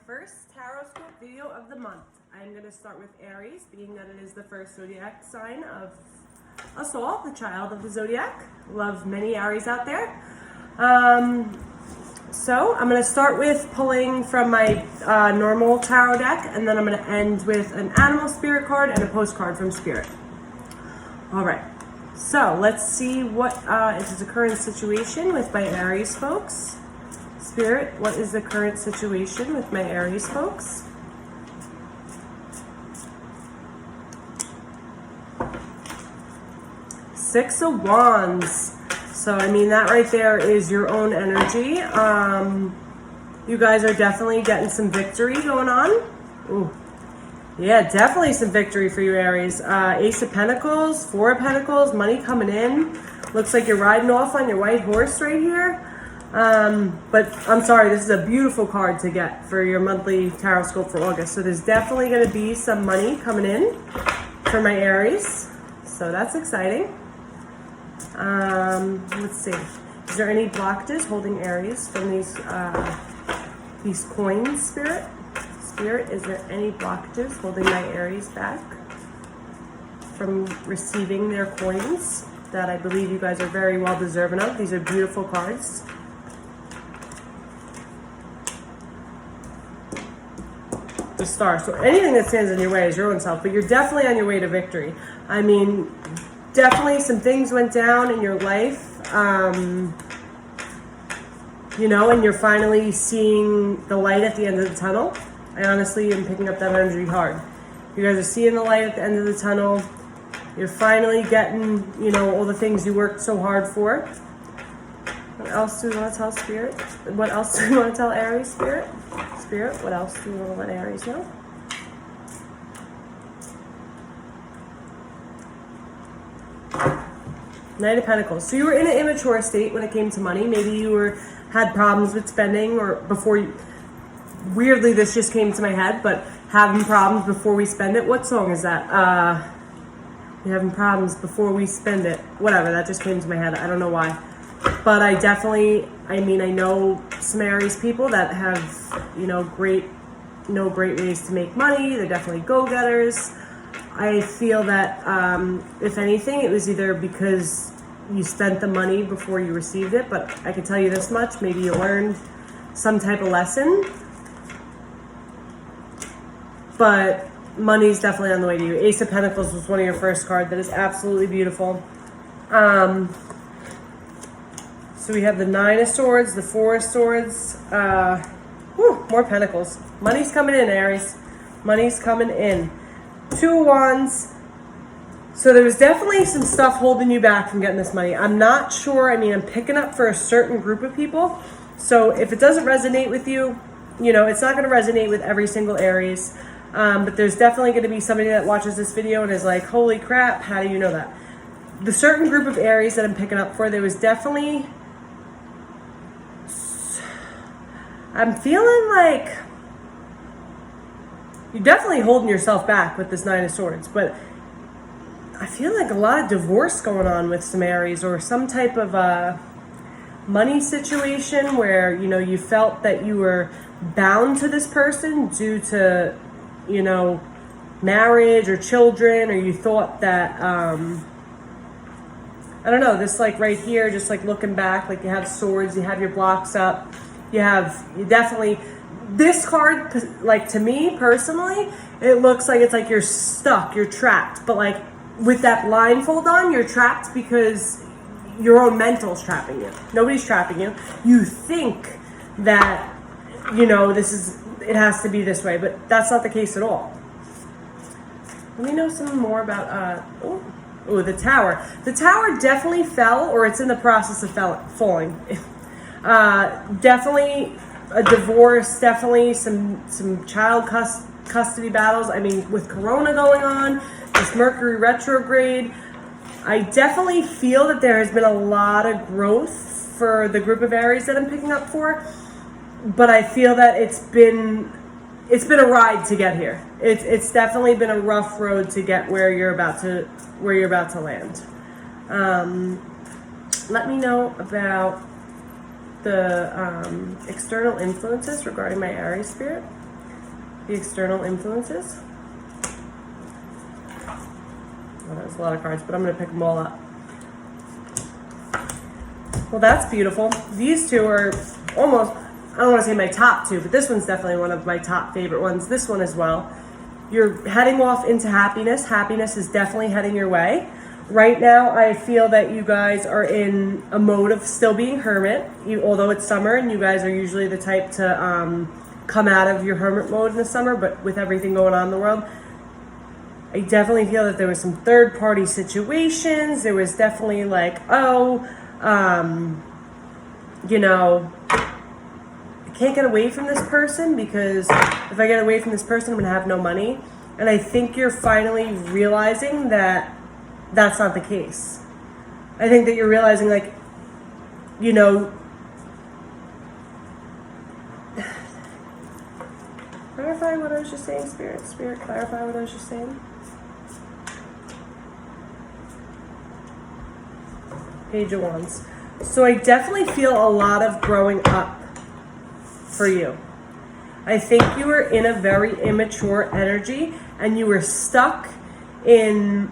first Tarotscope video of the month. I'm going to start with Aries, being that it is the first zodiac sign of us all, the child of the zodiac. Love many Aries out there. So I'm going to start with pulling from my normal tarot deck, and then I'm going to end with an animal spirit card and a postcard from Spirit. All right, so let's see what is the current situation with my Aries folks. Spirit, what is the current situation with my Aries folks? Six of Wands. So, I mean, that right there is your own energy. You guys are definitely getting some victory going on. Ooh. Yeah, definitely some victory for you, Aries. Ace of Pentacles, Four of Pentacles, money coming in. Looks like you're riding off on your white horse right here. But I'm sorry, this is a beautiful card to get for your monthly Tarotscope for August. So there's definitely going to be some money coming in for my Aries. So that's exciting. Let's see. Is there any blockages holding Aries from these coins, Spirit? Spirit, is there any blockages holding my Aries back from receiving their coins that I believe you guys are very well deserving of? These are beautiful cards. The Star. So anything that stands in your way is your own self, but you're definitely on your way to victory. I mean, definitely some things went down in your life, you know, and you're finally seeing the light at the end of the tunnel. I honestly am picking up that energy hard. You guys are seeing the light at the end of the tunnel. You're finally getting, you know, all the things you worked so hard for. What else do we want to tell Spirit? What else do we want to tell Aries, Spirit? Spirit, what else do you want to let Aries know? Knight of Pentacles. So you were in an immature state when it came to money. Maybe you had problems with spending, or before you... Weirdly, this just came to my head, but having problems before we spend it. What song is that? You're having problems before we spend it. Whatever, that just came to my head. I don't know why. But I definitely, I mean, I know some Aries people that have, you know, great ways to make money. They're definitely go-getters. I feel that, if anything, it was either because you spent the money before you received it, but I can tell you this much, maybe you learned some type of lesson. But money's definitely on the way to you. Ace of Pentacles was one of your first cards. That is absolutely beautiful. So we have the Nine of Swords, the Four of Swords. More Pentacles. Money's coming in, Aries. Money's coming in. Two of Wands. So there was definitely some stuff holding you back from getting this money. I'm not sure. I mean, I'm picking up for a certain group of people. So if it doesn't resonate with you, you know, it's not going to resonate with every single Aries. But there's definitely going to be somebody that watches this video and is like, holy crap, how do you know that? The certain group of Aries that I'm picking up for, there was definitely... I'm feeling like you're definitely holding yourself back with this Nine of Swords, but I feel like a lot of divorce going on with some Aries, or some type of money situation where, you know, you felt that you were bound to this person due to, you know, marriage or children, or you thought that, I don't know, this like right here, just like looking back, like you have swords, you have your blocks up. You definitely, this card, like to me personally, it looks like it's like you're stuck, you're trapped. But like with that blindfold on, you're trapped because your own mental's trapping you. Nobody's trapping you. You think that, you know, it has to be this way, but that's not the case at all. Let me know some more about, the Tower. The Tower definitely fell, or it's in the process of falling. Definitely a divorce, definitely some child custody battles. I mean, with Corona going on, this Mercury retrograde, I definitely feel that there has been a lot of growth for the group of Aries that I'm picking up for, but I feel that it's been a ride to get here. It's definitely been a rough road to get where you're about to land. Let me know about the external influences regarding my Aries, Spirit. The external influences. Well, there's a lot of cards, but I'm going to pick them all up. Well, that's beautiful. These two are almost, I don't want to say my top two, but this one's definitely one of my top favorite ones. This one as well. You're heading off into happiness. Happiness is definitely heading your way. Right now, I feel that you guys are in a mode of still being hermit, although it's summer and you guys are usually the type to come out of your hermit mode in the summer, but with everything going on in the world, I definitely feel that there was some third-party situations. There was definitely like, you know, I can't get away from this person because if I get away from this person, I'm going to have no money. And I think you're finally realizing that that's not the case. I think that you're realizing, like, you know, clarify what I was just saying, Spirit. Spirit, clarify what I was just saying. Page of Wands. So I definitely feel a lot of growing up for you. I think you were in a very immature energy and you were stuck in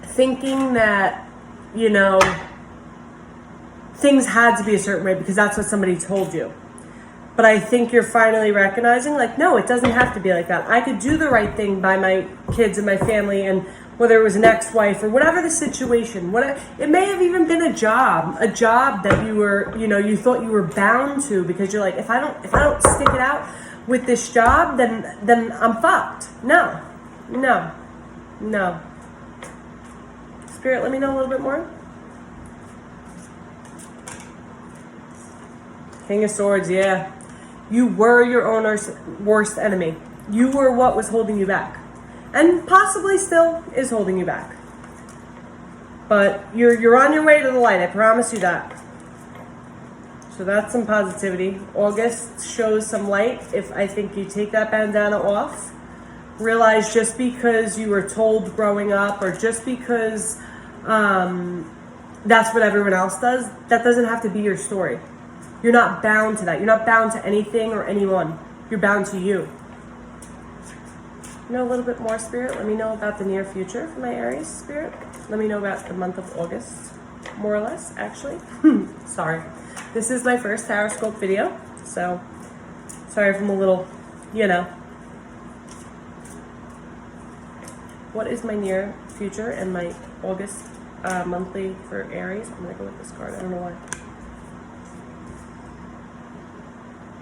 thinking that, you know, things had to be a certain way because that's what somebody told you. But I think you're finally recognizing, like, no, it doesn't have to be like that. I could do the right thing by my kids and my family, and whether it was an ex-wife or whatever the situation, it may have even been a job that you were, you know, you thought you were bound to because you're like, if I don't stick it out with this job, then I'm fucked. No. Spirit, let me know a little bit more. King of Swords, yeah. You were your own worst enemy. You were what was holding you back. And possibly still is holding you back. But you're on your way to the light, I promise you that. So that's some positivity. August shows some light. If I think you take that bandana off, realize just because you were told growing up or just because that's what everyone else does, that doesn't have to be your story. You're not bound to that. You're not bound to anything or anyone. You're bound to you. Know a little bit more, Spirit? Let me know about the near future for my Aries, Spirit. Let me know about the month of August, more or less, actually. Sorry. This is my first Tarotscope video, so sorry if I'm a little, you know. What is my near future and my August monthly for Aries? I'm going to go with this card. I don't know why.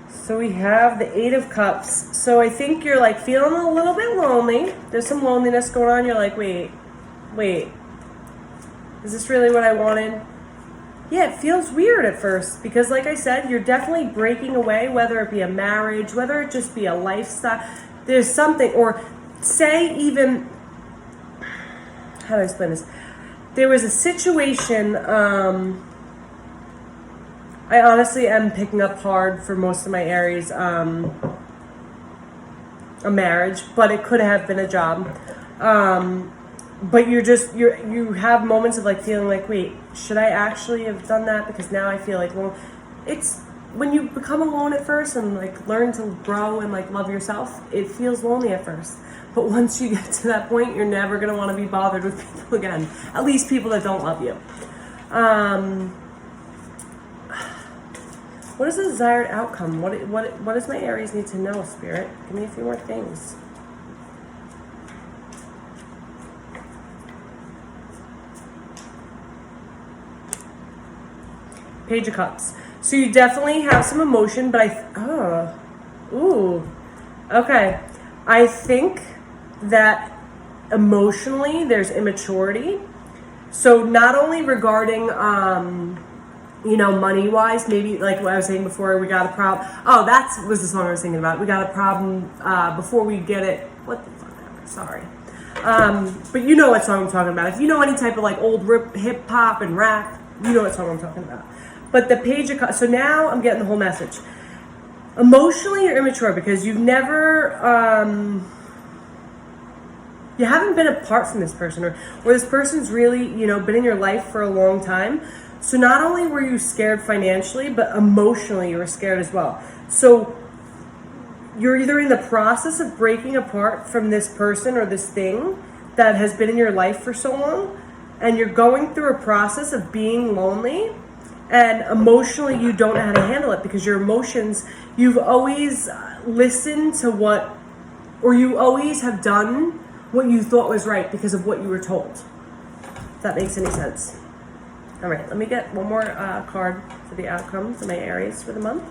So we have the Eight of Cups. So I think you're like feeling a little bit lonely. There's some loneliness going on. You're like, wait. Is this really what I wanted? Yeah, it feels weird at first because like I said, you're definitely breaking away, whether it be a marriage, whether it just be a lifestyle. There's something, or say even, how do I explain this? There was a situation, I honestly am picking up hard for most of my Aries, a marriage, but it could have been a job. But you have moments of like feeling like, wait, should I actually have done that? Because now I feel like, well, it's when you become alone at first and like learn to grow and like love yourself, it feels lonely at first. But once you get to that point, you're never going to want to be bothered with people again. At least people that don't love you. What is the desired outcome? What does my Aries need to know, Spirit? Give me a few more things. Page of Cups. So you definitely have some emotion, but okay. I think that emotionally there's immaturity. So not only regarding, money-wise, maybe like what I was saying before, we got a problem. Oh, that was the song I was thinking about. We got a problem before we get it. What the fuck ever, sorry. But you know what song I'm talking about. If you know any type of like old hip-hop and rap, you know what song I'm talking about. But the Page of Cups, so now I'm getting the whole message. Emotionally, you're immature because you've never, you haven't been apart from this person, or this person's really, been in your life for a long time. So not only were you scared financially, but emotionally you were scared as well. So you're either in the process of breaking apart from this person or this thing that has been in your life for so long, and you're going through a process of being lonely, and emotionally you don't know how to handle it because your emotions, you've always listened to what, or you always have done what you thought was right because of what you were told. If that makes any sense. All right, let me get one more card for the outcome for my Aries for the month.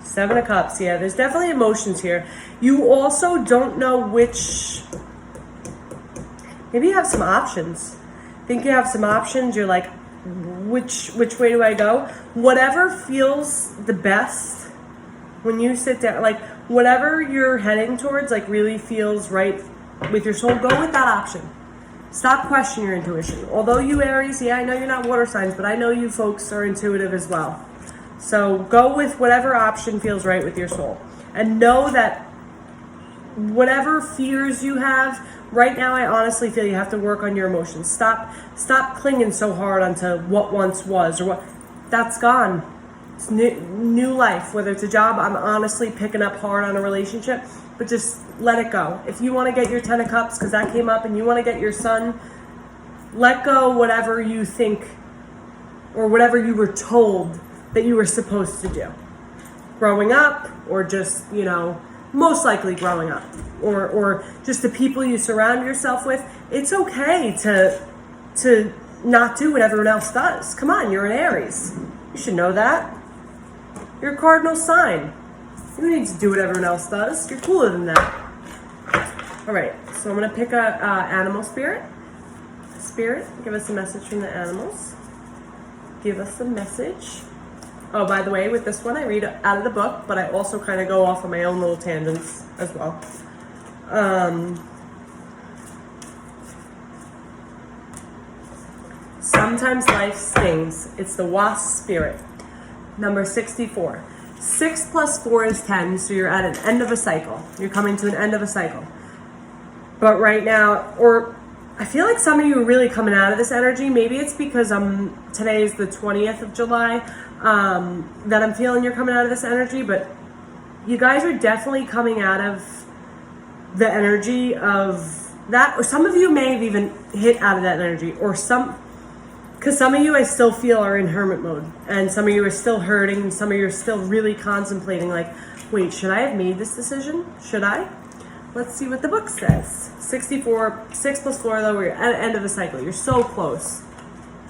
Seven of Cups, yeah, there's definitely emotions here. You also don't know which, maybe you have some options. I think you have some options. You're like, which way do I go? Whatever feels the best when you sit down, like whatever you're heading towards, like really feels right with your soul, go with that option. Stop questioning your intuition. Although you Aries, yeah, I know you're not water signs, but I know you folks are intuitive as well. So go with whatever option feels right with your soul. And know that whatever fears you have, right now I honestly feel you have to work on your emotions. Stop clinging so hard onto what once was or what, that's gone. It's new life, whether it's a job. I'm honestly picking up hard on a relationship, but just let it go. If you want to get your 10 of Cups, because that came up, and you want to get your Sun, let go whatever you think or whatever you were told that you were supposed to do. Growing up, or just, you know, most likely growing up, or just the people you surround yourself with. It's okay to not do what everyone else does. Come on, you're an Aries. You should know that. You're a cardinal sign. You don't need to do what everyone else does. You're cooler than that. All right, so I'm going to pick a animal spirit. Spirit, give us a message from the animals. Give us a message. Oh, by the way, with this one, I read out of the book, but I also kind of go off on my own little tangents as well. Sometimes life stings. It's the wasp spirit. Number 64. 6 plus 4 is 10, so you're at an end of a cycle. You're coming to an end of a cycle. But right now, or I feel like some of you are really coming out of this energy. Maybe it's because today is the 20th of July, that I'm feeling you're coming out of this energy, but you guys are definitely coming out of the energy of that, or some of you may have even hit out of that energy, or because some of you I still feel are in hermit mode, and some of you are still hurting, and some of you are still really contemplating, like, wait, should I have made this decision? Should I? Let's see what the book says. 64, 6 plus 4, though, we're at the end of the cycle. You're so close.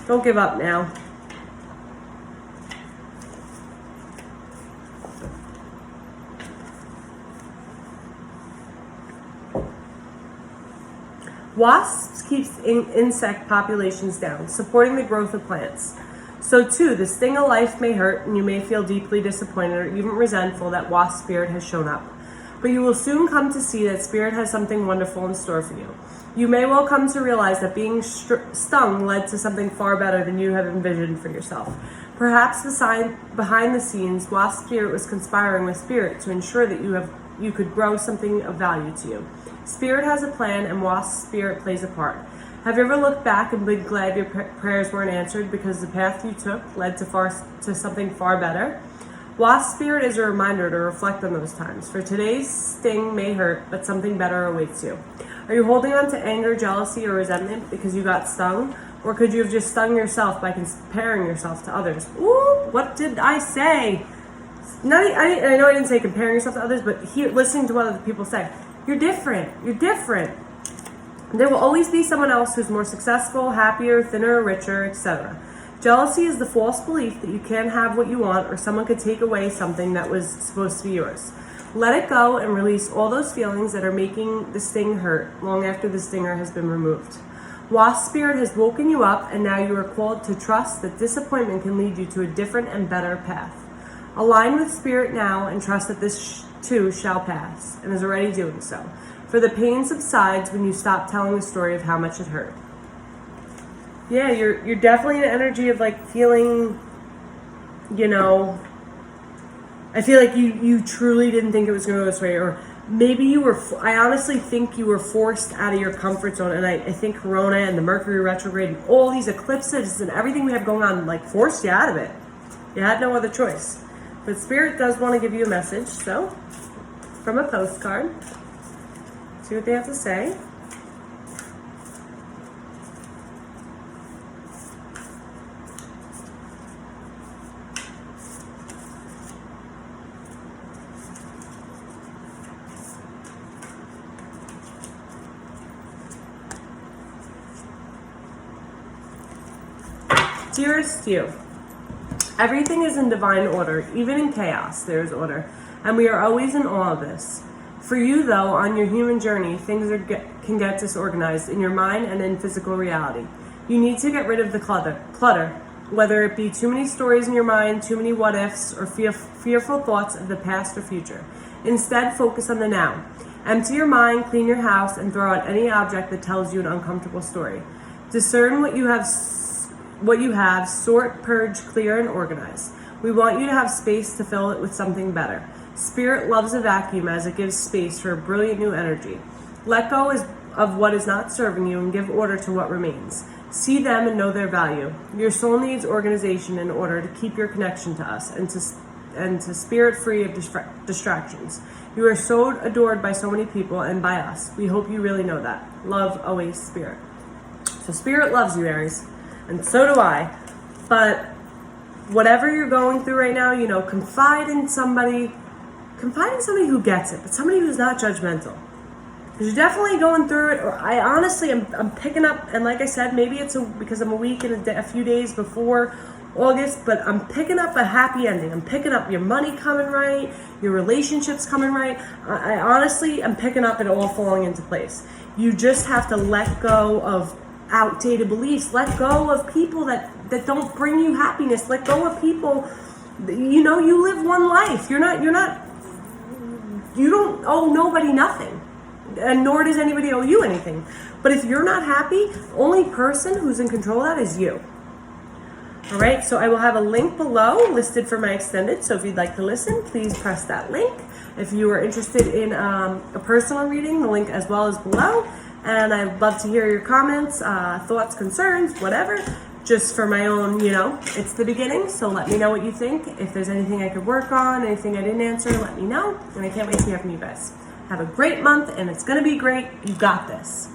Don't give up now. Wasps keeps insect populations down, supporting the growth of plants. So too, the sting of life may hurt, and you may feel deeply disappointed or even resentful that wasp spirit has shown up. But you will soon come to see that spirit has something wonderful in store for you. You may well come to realize that being stung led to something far better than you have envisioned for yourself. Perhaps behind the scenes, wasp spirit was conspiring with spirit to ensure that you could grow something of value to you. Spirit has a plan, and wasp spirit plays a part. Have you ever looked back and been glad your prayers weren't answered because the path you took led to something far better? Wasp spirit is a reminder to reflect on those times. For today's sting may hurt, but something better awaits you. Are you holding on to anger, jealousy, or resentment because you got stung? Or could you have just stung yourself by comparing yourself to others? Ooh, what did I say? I know I didn't say comparing yourself to others, but listening to what other people say. You're different. You're different. There will always be someone else who's more successful, happier, thinner, richer, etc. Jealousy is the false belief that you can't have what you want, or someone could take away something that was supposed to be yours. Let it go and release all those feelings that are making the sting hurt long after the stinger has been removed. Wasp spirit has woken you up, and now you are called to trust that disappointment can lead you to a different and better path. Align with spirit now and trust that this too shall pass, and is already doing so. For the pain subsides when you stop telling the story of how much it hurt. Yeah, you're definitely in an energy of like feeling, I feel like you truly didn't think it was going to go this way, or maybe I honestly think you were forced out of your comfort zone. And I think Corona and the Mercury retrograde and all these eclipses and everything we have going on, like, forced you out of it. You had no other choice. But Spirit does want to give you a message. So, from a postcard, see what they have to say. Dearest you, everything is in divine order. Even in chaos, there is order. And we are always in awe of this. For you, though, on your human journey, things can get disorganized in your mind and in physical reality. You need to get rid of the clutter, whether it be too many stories in your mind, too many what-ifs, or fearful thoughts of the past or future. Instead, focus on the now. Empty your mind, clean your house, and throw out any object that tells you an uncomfortable story. Discern what you have, sort, purge, clear, and organize. We want you to have space to fill it with something better. Spirit loves a vacuum as it gives space for a brilliant new energy. Let go of what is not serving you and give order to what remains. See them and know their value. Your soul needs organization in order to keep your connection to us and to Spirit free of distractions. You are so adored by so many people and by us. We hope you really know that. Love, always, Spirit. So Spirit loves you, Aries. And so do I. But whatever you're going through right now, confide in somebody who gets it, but somebody who's not judgmental. Because you're definitely going through it, or I honestly I'm picking up, and like I said, maybe it's because I'm a week and a few days before August, but I'm picking up a happy ending. I'm picking up your money coming right, your relationships coming right. I honestly am picking up it all falling into place. You just have to let go of outdated beliefs. Let go of people that don't bring you happiness. Let go of people. You live one life. You don't owe nobody nothing, and nor does anybody owe you anything. But if you're not happy, the only person who's in control of that is you. All right, so I will have a link below listed for my extended. So if you'd like to listen, please press that link. If you are interested in a personal reading, the link as well is below. And I'd love to hear your comments, thoughts, concerns, whatever. Just for my own, it's the beginning. So let me know what you think. If there's anything I could work on, anything I didn't answer, let me know. And I can't wait to hear from you guys. Have a great month, and it's going to be great. You got this.